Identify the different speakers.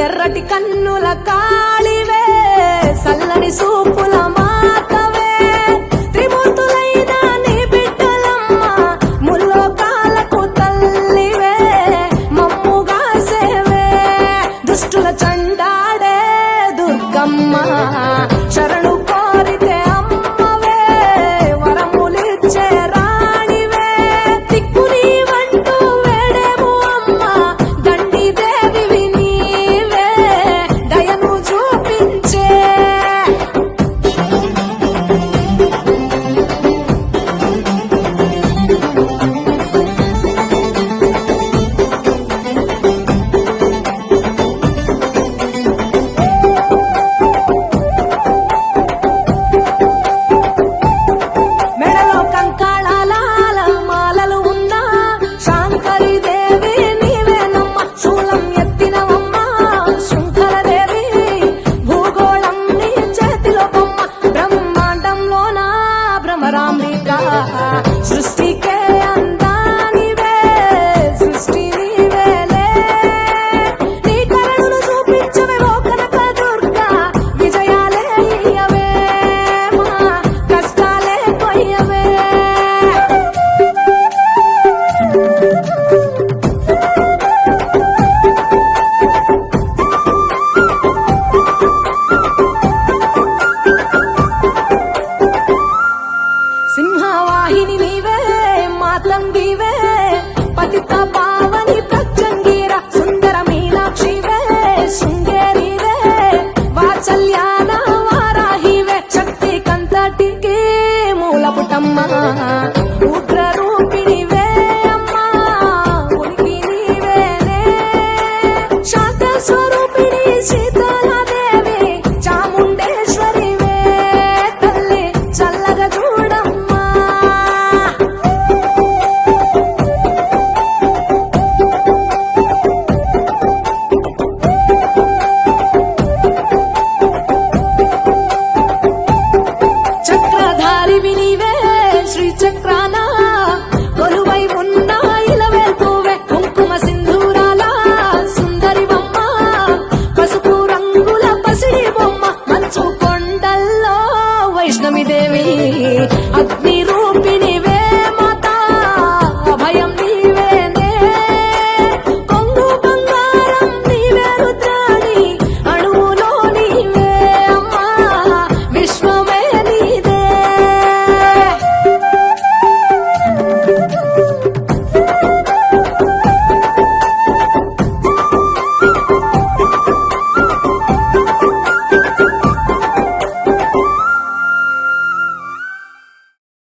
Speaker 1: ఎర్రటి కన్నుల కాళివే సల్లని సూపుల మాతవే త్రిమూర్తులైన నీ బిడ్డలమ్మ ముల్లోకాలకు తల్లివే మమ్ముగా సేవే దుష్టుల చండాడే దుర్గమ్మ శరణు కోరితే అమ్మవే వరములిచ్చే రాణివే దిక్కు నీవంటూ వేడేము అమ్మ దండి దేవివి నీవే దయను చూపించే మెడలో కంకాళాల మాలలు ఉన్నా శాంకరి దేవి నీవేనమ్మ శూలం ఎత్తినవమ్మ శృంఖలదేవి భూగోళం నీ చేతిలో బొమ్మ బ్రహ్మాండంలోన భ్రమరాంబిక సృష్టికే అందానివే సృష్టి నీవేలే నీ కరుణను చూపించవే ఓ కనక దుర్గా విజయాలే ఇయ్యవే మా కష్టాలే కొయ్యవే